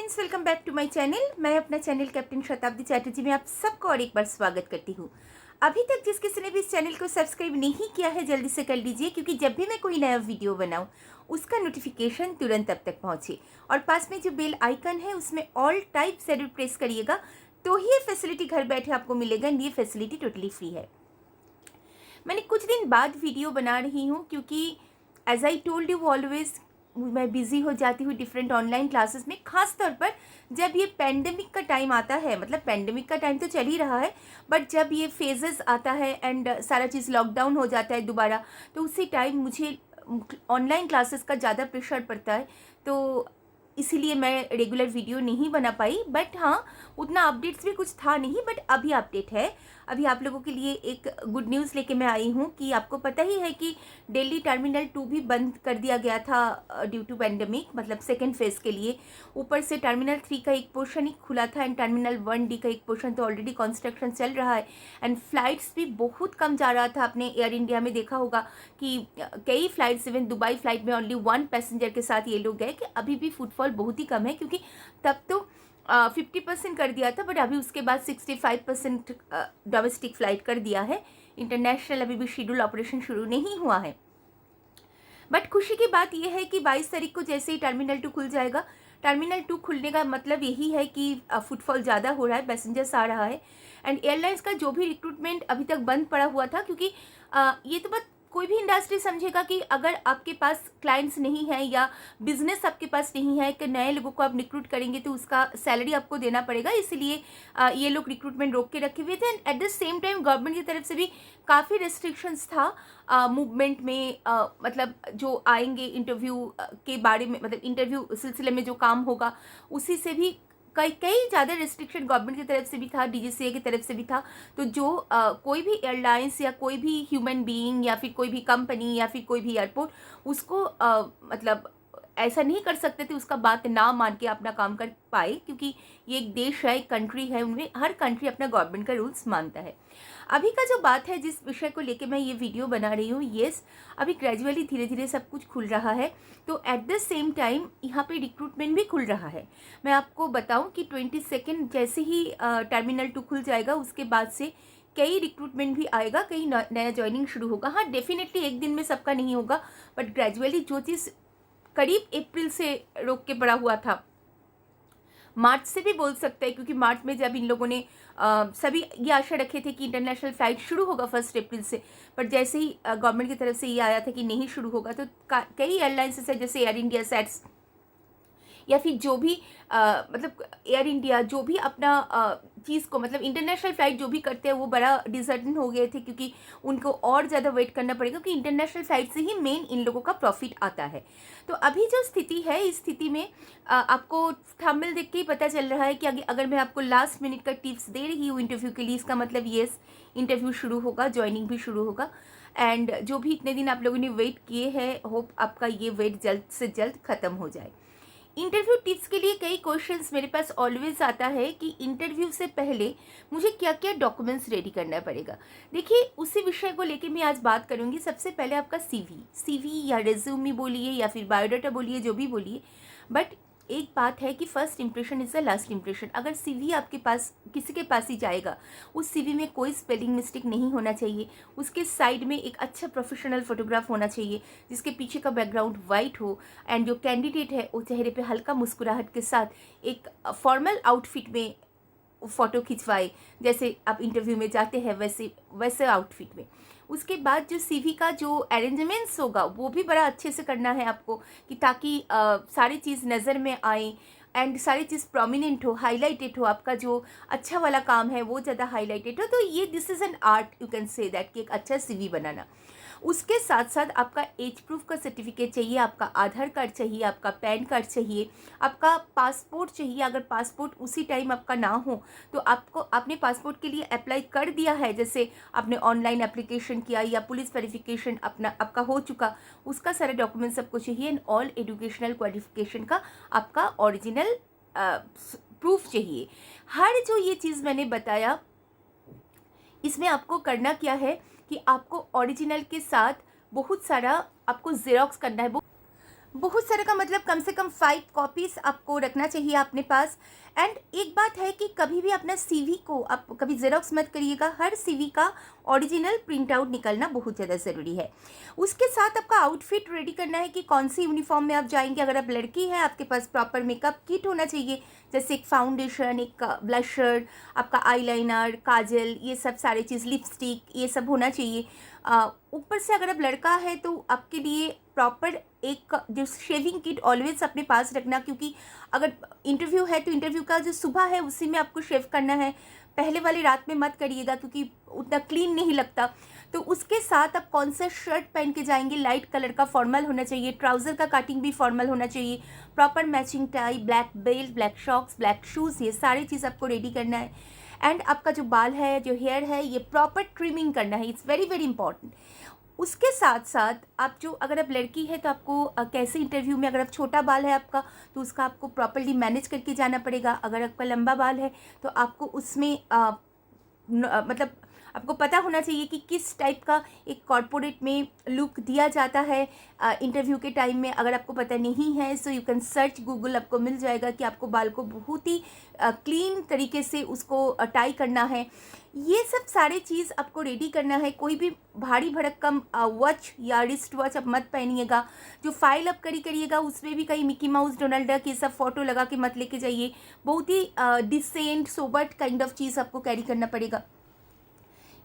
Friends, welcome back to my channel. मैं अपना channel captain शताब्दी चैटर्जी में आप सबको और एक बार स्वागत करती हूँ। अभी तक जिस किसी ने भी इस चैनल को सब्सक्राइब नहीं किया है जल्दी से कर लीजिए, क्योंकि जब भी मैं कोई नया वीडियो बनाऊँ उसका नोटिफिकेशन तुरंत अब तक पहुँचे। और पास में जो बेल आइकन है उसमें ऑल टाइप ज़रूर प्रेस करिएगा, तो ही ये फैसिलिटी घर बैठे आपको मिलेगा। ये फैसिलिटी टोटली फ्री है। मैंने कुछ दिन बाद वीडियो बना रही हूँ क्योंकि as I told you always मैं बिज़ी हो जाती हूँ डिफरेंट ऑनलाइन क्लासेस में, ख़ास तौर पर जब ये पेंडेमिक का टाइम आता है। मतलब पेंडेमिक का टाइम तो चल ही रहा है, बट जब ये फेजेस आता है एंड सारा चीज़ लॉकडाउन हो जाता है दोबारा, तो उसी टाइम मुझे ऑनलाइन क्लासेस का ज़्यादा प्रेशर पड़ता है। तो इसीलिए मैं रेगुलर वीडियो नहीं बना पाई। बट हाँ, उतना अपडेट्स भी कुछ था नहीं, बट अभी अपडेट है। अभी आप लोगों के लिए एक गुड न्यूज़ लेके मैं आई हूँ कि आपको पता ही है कि दिल्ली टर्मिनल 2 भी बंद कर दिया गया था ड्यू टू पेंडेमिक, मतलब सेकेंड फेज़ के लिए। ऊपर से टर्मिनल 3 का एक पोर्शन ही खुला था एंड टर्मिनल 1D का एक पोर्शन तो ऑलरेडी कंस्ट्रक्शन चल रहा है। एंड फ्लाइट्स भी बहुत कम जा रहा था। आपने एयर इंडिया में देखा होगा कि कई फ्लाइट्स, इवन दुबई फ्लाइट में ओनली 1 पैसेंजर के साथ ये लोग गए कि अभी भी फुटफॉल बहुत ही कम है, क्योंकि तब तो 50% कर दिया था, बट अभी उसके बाद 65% डोमेस्टिक फ़्लाइट कर दिया है। इंटरनेशनल अभी भी शेड्यूल ऑपरेशन शुरू नहीं हुआ है। बट खुशी की बात यह है कि 22 तारीख को जैसे ही टर्मिनल 2 खुल जाएगा, टर्मिनल 2 खुलने का मतलब यही है कि फुटफॉल ज़्यादा हो रहा है, पैसेंजर्स आ रहा है। एंड एयरलाइंस का जो भी रिक्रूटमेंट अभी तक बंद पड़ा हुआ था, क्योंकि ये तो बात कोई भी इंडस्ट्री समझेगा कि अगर आपके पास क्लाइंट्स नहीं है या बिजनेस आपके पास नहीं है, कि नए लोगों को आप रिक्रूट करेंगे तो उसका सैलरी आपको देना पड़ेगा। इसीलिए ये लोग रिक्रूटमेंट रोक के रखे हुए थे। And at the same time government की तरफ से भी काफ़ी रेस्ट्रिक्शंस था मूवमेंट में। मतलब जो आएंगे इंटरव्यू के बारे में, मतलब इंटरव्यू सिलसिले में जो काम होगा उसी से भी कई कई ज़्यादा रिस्ट्रिक्शन गवर्नमेंट की तरफ से भी था, डीजीसीए की तरफ से भी था। तो जो कोई भी एयरलाइंस या कोई भी ह्यूमन बीइंग या फिर कोई भी कंपनी या फिर कोई भी एयरपोर्ट उसको मतलब ऐसा नहीं कर सकते थे उसका बात ना मान के अपना काम कर पाए, क्योंकि ये एक देश है, एक कंट्री है, उनमें हर कंट्री अपना गवर्नमेंट का रूल्स मानता है। अभी का जो बात है, जिस विषय को लेके मैं ये वीडियो बना रही हूँ, येस, अभी ग्रेजुअली धीरे धीरे सब कुछ खुल रहा है। तो एट द सेम टाइम यहाँ पे रिक्रूटमेंट भी खुल रहा है। मैं आपको बताऊँ कि 22 जैसे ही टर्मिनल 2 खुल जाएगा उसके बाद से कई रिक्रूटमेंट भी आएगा, कई नया ज्वाइनिंग शुरू होगा। हाँ, डेफिनेटली एक दिन में सबका नहीं होगा, बट ग्रेजुअली जो चीज़ करीब अप्रैल से रोक के पड़ा हुआ था, मार्च से भी बोल सकते हैं, क्योंकि मार्च में जब इन लोगों ने सभी ये आशा रखे थे कि इंटरनेशनल फ्लाइट शुरू होगा 1 अप्रैल से, पर जैसे ही गवर्नमेंट की तरफ से ये आया था कि नहीं शुरू होगा, तो कई एयरलाइंस है जैसे एयर इंडिया, सेट्स, या फिर जो भी मतलब एयर इंडिया जो भी अपना चीज़ को, मतलब इंटरनेशनल फ़्लाइट जो भी करते हैं वो बड़ा डिसर्टन हो गए थे, क्योंकि उनको और ज़्यादा वेट करना पड़ेगा, क्योंकि इंटरनेशनल फ़्लाइट से ही मेन इन लोगों का प्रॉफिट आता है। तो अभी जो स्थिति है, इस स्थिति में आपको थंबनेल देख के ही पता चल रहा है कि अगर मैं आपको लास्ट मिनट का टिप्स दे रही हूँ इंटरव्यू के लिए, इसका मतलब येस, इंटरव्यू शुरू होगा, ज्वाइनिंग भी शुरू होगा। एंड जो भी इतने दिन आप लोगों ने वेट किए हैं, होप आपका ये वेट जल्द से जल्द ख़त्म हो जाए। इंटरव्यू टिप्स के लिए कई क्वेश्चंस मेरे पास ऑलवेज आता है कि इंटरव्यू से पहले मुझे क्या क्या डॉक्यूमेंट्स रेडी करना पड़ेगा। देखिए, उसी विषय को लेके मैं आज बात करूंगी। सबसे पहले आपका सीवी या रेज्यूमी बोलिए या फिर बायोडाटा बोलिए, जो भी बोलिए, बट एक बात है कि first impression is the last impression. अगर सीवी आपके पास किसी के पास ही जाएगा, उस सीवी में कोई स्पेलिंग मिस्टेक नहीं होना चाहिए। उसके साइड में एक अच्छा प्रोफेशनल फोटोग्राफ होना चाहिए, जिसके पीछे का बैकग्राउंड वाइट हो, एंड जो कैंडिडेट है वो चेहरे पे हल्का मुस्कुराहट के साथ एक फॉर्मल आउटफिट में फ़ोटो खिंचवाए, जैसे आप इंटरव्यू में जाते हैं वैसे आउटफिट में। उसके बाद जो सीवी का जो अरेंजमेंट्स होगा वो भी बड़ा अच्छे से करना है आपको, कि ताकि सारी चीज़ नज़र में आए एंड सारी चीज़ प्रोमिनेंट हो, हाईलाइटेड हो। आपका जो अच्छा वाला काम है वो ज़्यादा हाईलाइटेड हो। तो ये this is an art, you can say that, कि एक अच्छा सीवी बनाना। उसके साथ साथ आपका एज प्रूफ का सर्टिफिकेट चाहिए, आपका आधार कार्ड चाहिए, आपका पैन कार्ड चाहिए, आपका पासपोर्ट चाहिए। अगर पासपोर्ट उसी टाइम आपका ना हो तो आपने पासपोर्ट के लिए अप्लाई कर दिया है, जैसे आपने ऑनलाइन एप्लीकेशन किया या पुलिस वेरिफिकेशन आपका हो चुका, उसका सारे डॉक्यूमेंट्स आपको चाहिए। एंड ऑल एजुकेशनल क्वालिफिकेशन का आपका ओरिजिनल प्रूफ चाहिए। हर जो ये चीज़ मैंने बताया, इसमें आपको करना क्या है कि आपको ओरिजिनल के साथ बहुत सारा आपको ज़ेरॉक्स करना है। बहुत सारे का मतलब कम से कम 5 कॉपीज़ आपको रखना चाहिए अपने पास। एंड एक बात है कि कभी भी अपना सीवी को आप कभी ज़ेरॉक्स मत करिएगा, हर सीवी का ओरिजिनल प्रिंट आउट निकलना बहुत ज़्यादा ज़रूरी है। उसके साथ आपका आउटफिट रेडी करना है कि कौन सी यूनिफॉर्म में आप जाएंगे। अगर आप लड़की हैं, आपके पास प्रॉपर मेकअप किट होना चाहिए, जैसे एक फाउंडेशन, एक ब्लशर, आपका आईलाइनर, काजल, ये सब सारी चीज़, लिपस्टिक, ये सब होना चाहिए। ऊपर से अगर आप लड़का है तो आपके लिए प्रॉपर एक जो शेविंग किट ऑलवेज अपने पास रखना, क्योंकि अगर इंटरव्यू है तो इंटरव्यू का जो सुबह है उसी में आपको शेव करना है। पहले वाली रात में मत करिएगा क्योंकि उतना क्लीन नहीं लगता। तो उसके साथ आप कौन सा शर्ट पहन के जाएंगे, लाइट कलर का फॉर्मल होना चाहिए, ट्राउज़र का कटिंग भी फॉर्मल होना चाहिए, proper matching tie, black belt, black socks, black shoes, ये सारी चीज़ आपको रेडी करना है। एंड आपका जो बाल है, जो हेयर है, ये प्रॉपर ट्रिमिंग करना है, इट्स वेरी वेरी इंपॉर्टेंट। उसके साथ साथ आप जो, अगर आप लड़की है तो आपको कैसे इंटरव्यू में, अगर आप छोटा बाल है आपका तो उसका आपको प्रॉपर्ली मैनेज करके जाना पड़ेगा। अगर आपका लंबा बाल है तो आपको उसमें मतलब आपको पता होना चाहिए कि किस टाइप का एक कॉर्पोरेट में लुक दिया जाता है इंटरव्यू के टाइम में। अगर आपको पता नहीं है so you can search Google, आपको मिल जाएगा कि आपको बाल को बहुत ही क्लीन तरीके से उसको टाई करना है। ये सब सारे चीज़ आपको रेडी करना है। कोई भी भारी भड़क्कम वॉच या रिस्ट वॉच आप मत पहनिएगा। जो फाइल आप करिएगा उसमें भी कहीं मिकी माउस, डोनाल्ड डक, ये सब फोटो लगा के मत लेके जाइए। बहुत ही डिसेंट सोबर काइंड ऑफ चीज़ आपको कैरी करना पड़ेगा।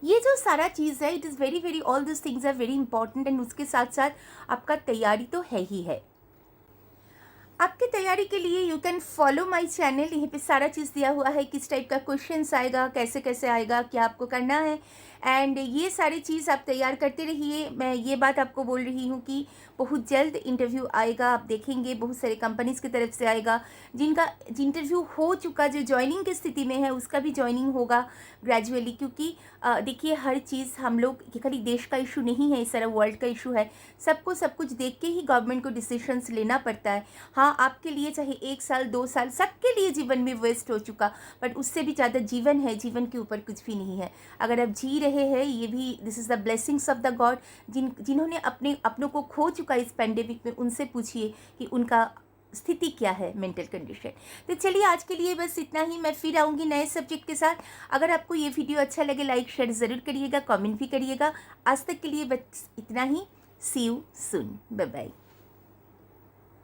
ये जो सारा चीज़ है, it is very very, all this things are very important. And उसके साथ साथ आपका तैयारी तो है ही है। आपकी तैयारी के लिए you can follow my channel, यहीं पे सारा चीज़ दिया हुआ है, किस टाइप का क्वेश्चंस आएगा, कैसे कैसे आएगा, क्या आपको करना है। एंड ये सारी चीज़ आप तैयार करते रहिए। मैं ये बात आपको बोल रही हूँ कि बहुत जल्द इंटरव्यू आएगा, आप देखेंगे बहुत सारे कंपनीज़ की तरफ से आएगा। जिनका इंटरव्यू हो चुका, जो ज्वाइनिंग की स्थिति में है, उसका भी ज्वाइनिंग होगा ग्रेजुअली। क्योंकि देखिए, हर चीज़ हम लोग, ये खाली देश का इशू नहीं है, इस सारा वर्ल्ड का इशू है। सबको सब कुछ देख के ही गवर्नमेंट को डिसीजंस लेना पड़ता है। हाँ, आपके लिए चाहे 1 साल 2 साल, सबके लिए जीवन में वेस्ट हो चुका, बट उससे भी ज़्यादा जीवन है। जीवन के ऊपर कुछ भी नहीं है। अगर आप जी रहे हैं, ये भी this is the blessings of the God. जिन्होंने अपनों को खो चुका इस पैंडेमिक में, उनसे पूछिए कि उनका स्थिति क्या है, मेंटल कंडीशन। तो चलिए, आज के लिए बस इतना ही। मैं फिर आऊँगी नए सब्जेक्ट के साथ। अगर आपको ये वीडियो अच्छा लगे, लाइक शेयर ज़रूर करिएगा, कमेंट भी करिएगा। आज तक के लिए बस इतना ही। सी यू सून, बाय बाय।